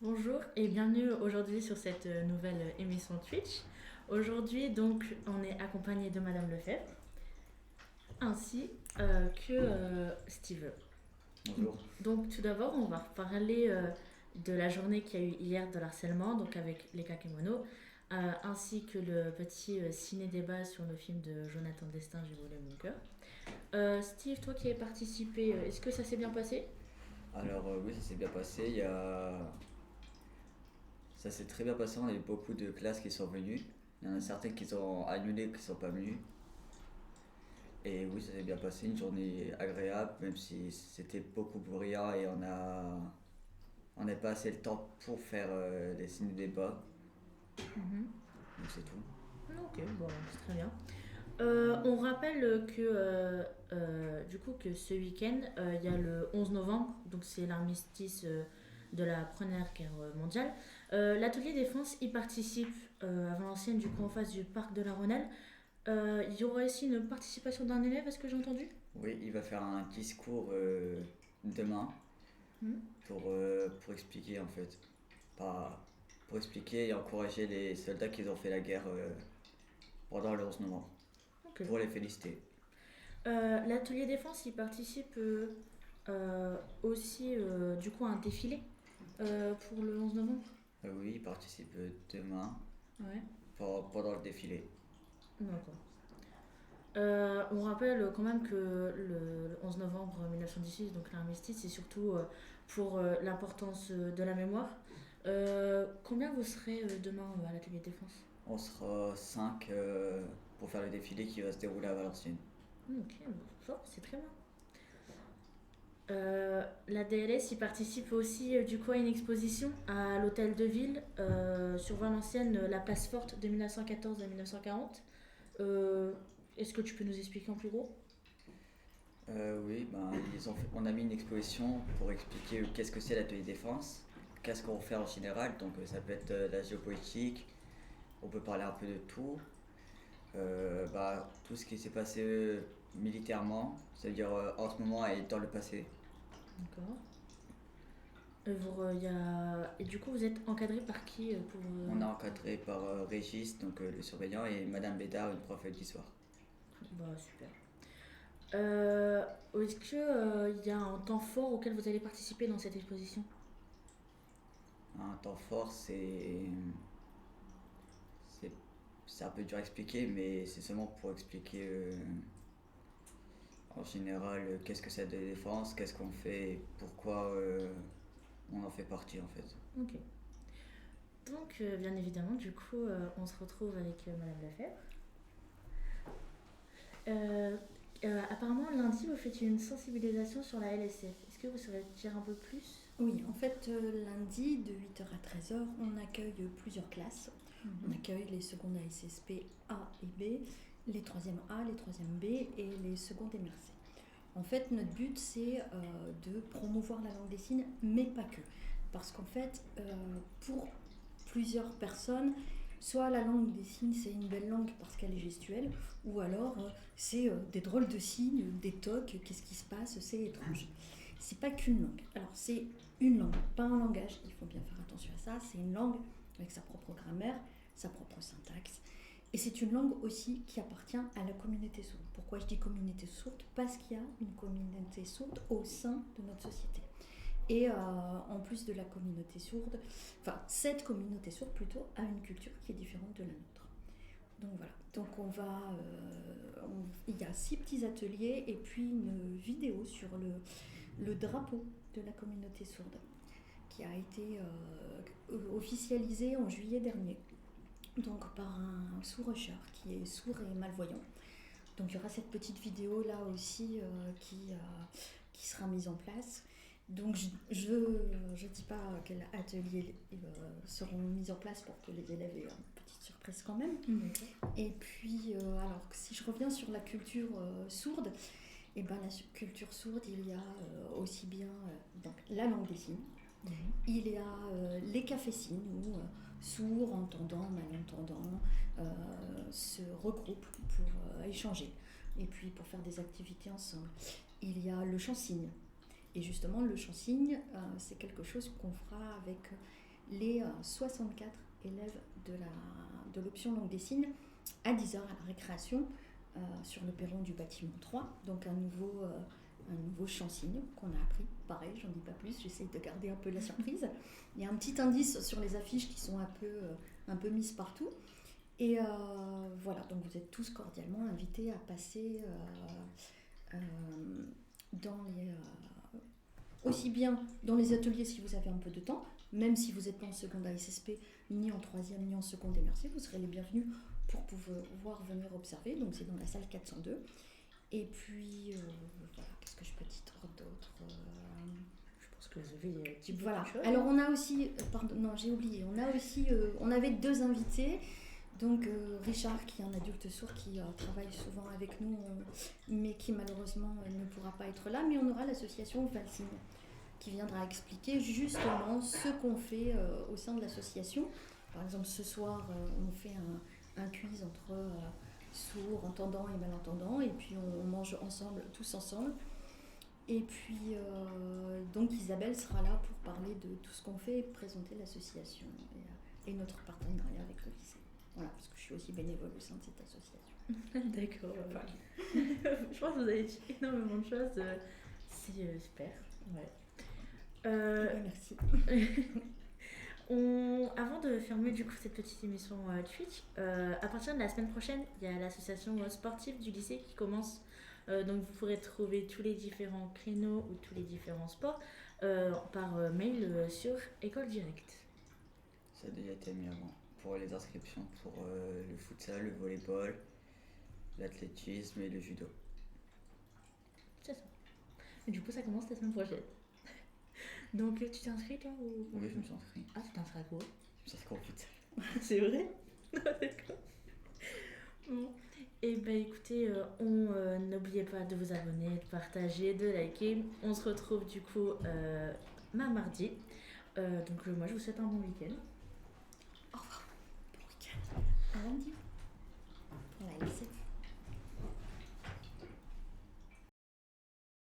Bonjour et bienvenue aujourd'hui sur cette nouvelle émission Twitch. Aujourd'hui, donc, on est accompagné de Madame Lefebvre ainsi que Steve. Bonjour. Donc, tout d'abord, on va parler de la journée qu'il y a eu hier de l'harcèlement, donc avec les kakémonos, ainsi que le petit ciné-débat sur le film de Jonathan Destin, J'ai volé mon cœur. Steve, toi qui as participé, est-ce que ça s'est bien passé? Alors oui, ça s'est bien passé. Ça s'est très bien passé. On a eu beaucoup de classes qui sont venues. Il y en a certaines qui sont annulées, qui ne sont pas venues. Et oui, ça s'est bien passé. Une journée agréable, même si c'était beaucoup bruyant et on n'a pas assez le temps pour faire des ciné-débats. Mhm. Donc c'est tout. Ok, bon, c'est très bien. On rappelle que du coup que ce week-end, il y a le 11 novembre, donc c'est l'armistice de la Première Guerre mondiale. L'atelier défense y participe à Valenciennes, du coup en face du parc de la Rhônelle. Il y aura aussi une participation d'un élève, est-ce que j'ai entendu? Oui, il va faire un discours demain Hmm. pour expliquer en fait. Pas, pour expliquer et encourager les soldats qui ont fait la guerre pendant le 11 novembre. Ok. Pour les féliciter. L'atelier défense y participe aussi du coup à un défilé pour le 11 novembre. Oui, il participe demain Ouais, pendant le défilé. d'accord. On rappelle quand même que le 11 novembre 1918, donc l'armistice, c'est surtout pour l'importance de la mémoire. Combien vous serez demain à l'atelier de défense? On sera 5 pour faire le défilé qui va se dérouler à Valenciennes. Ok, bon, ça, c'est très bien. La DLS y participe aussi du coup à une exposition à l'hôtel de ville sur Valenciennes, la place forte de 1914 à 1940. Euh, Est-ce que tu peux nous expliquer en plus gros? Oui, ben, on a mis une exposition pour expliquer qu'est-ce que c'est l'atelier défense, qu'est-ce qu'on fait en général. Donc ça peut être la géopolitique, on peut parler un peu de tout. Tout ce qui s'est passé militairement, c'est-à-dire en ce moment et dans le passé. D'accord. Et du coup, vous êtes encadré par qui pour. On est encadré par Régis, donc le surveillant, et Madame Bédard, une prof d'histoire. Bah, super. Est-ce qu'il y a un temps fort auquel vous allez participer dans cette exposition? Un temps fort, c'est c'est un peu dur à expliquer, mais c'est seulement pour expliquer en général qu'est-ce que c'est de défense, qu'est-ce qu'on fait et pourquoi on en fait partie en fait. Ok. Donc, bien évidemment, du coup, on se retrouve avec Madame Lafèvre. Euh, Apparemment, lundi, vous faites une sensibilisation sur la LSF. Est-ce que vous saurez dire un peu plus? Oui, en fait, lundi, de 8h à 13h, on accueille plusieurs classes. On accueille les secondes ASSP A et B, les troisièmes A, les troisièmes B et les secondes MRC. En fait, notre but, c'est de promouvoir la langue des signes, mais pas que. Parce qu'en fait, pour plusieurs personnes, soit la langue des signes, c'est une belle langue parce qu'elle est gestuelle, ou alors c'est des drôles de signes, des tocs, qu'est-ce qui se passe, c'est étrange. C'est pas qu'une langue. Alors, c'est une langue, pas un langage, il faut bien faire attention à ça. C'est une langue avec sa propre grammaire, sa propre syntaxe. Et c'est une langue aussi qui appartient à la communauté sourde. Pourquoi je dis communauté sourde? Parce qu'il y a une communauté sourde au sein de notre société. Et en plus de la communauté sourde, enfin cette communauté sourde plutôt, a une culture qui est différente de la nôtre. Donc voilà, donc il y a 6 petits ateliers et puis une vidéo sur le drapeau de la communauté sourde qui a été officialisé en juillet dernier, donc par un sourd-usher qui est sourd et malvoyant. Donc il y aura cette petite vidéo là aussi qui sera mise en place. Donc je dis pas quels ateliers seront mis en place pour que les élèves aient une petite surprise quand même. Et puis alors si je reviens sur la culture sourde, et ben la culture sourde, il y a aussi bien donc la langue des signes. Il y a les cafés-signes où sourds, entendants, malentendants se regroupent pour échanger et puis pour faire des activités ensemble. Il y a le chant-signe. Et justement, le chant-signe, c'est quelque chose qu'on fera avec les 64 élèves de l'option langue des signes à 10h à la récréation sur le perron du bâtiment 3, donc un nouveau chant-signe qu'on a appris. Pareil, j'en dis pas plus, j'essaie de garder un peu la surprise. Il y a un petit indice sur les affiches qui sont un peu mises partout. Et voilà, donc vous êtes tous cordialement invités à passer aussi bien dans les ateliers si vous avez un peu de temps, même si vous n'êtes pas en seconde ASSP, ni en troisième, ni en seconde MRC, vous serez les bienvenus pour pouvoir venir observer. Donc c'est dans la salle 402. Et puis, voilà, qu'est-ce que je peux dire d'autre Je pense que vous avez dit beaucoup voilà. de choses. Alors on a aussi, pardon, non j'ai oublié, on avait 2 invités. Donc Richard, qui est un adulte sourd qui travaille souvent avec nous, mais qui malheureusement ne pourra pas être là. Mais on aura l'association Valsigne qui viendra expliquer justement ce qu'on fait au sein de l'association. Par exemple, ce soir, on fait un quiz entre sourds, entendants et malentendants, et puis on mange ensemble, tous ensemble. Et puis, donc Isabelle sera là pour parler de tout ce qu'on fait et présenter l'association et notre partenariat avec le lycée. Voilà, parce que je suis aussi bénévole au sein de cette association. D'accord, voilà. Je pense que vous avez dit énormément de choses. C'est super. Ouais. Merci. Avant de fermer du coup cette petite émission Twitch, à partir de la semaine prochaine, il y a l'association sportive du lycée qui commence. Donc vous pourrez trouver tous les différents créneaux ou tous les différents sports par mail sur École Directe. Ça a déjà été mis avant. Pour les inscriptions pour le futsal, le volleyball, l'athlétisme et le judo. C'est ça. Et du coup, ça commence la semaine prochaine. Donc, tu t'es inscrit toi ou... Oui, je me suis inscrit. Ah, tu t'es inscrit à quoi? Je me suis inscrit au futsal. C'est vrai? D'accord. Bon. Et ben écoutez, n'oubliez pas de vous abonner, de partager, de liker. On se retrouve du coup mardi. Donc moi, je vous souhaite un bon week-end.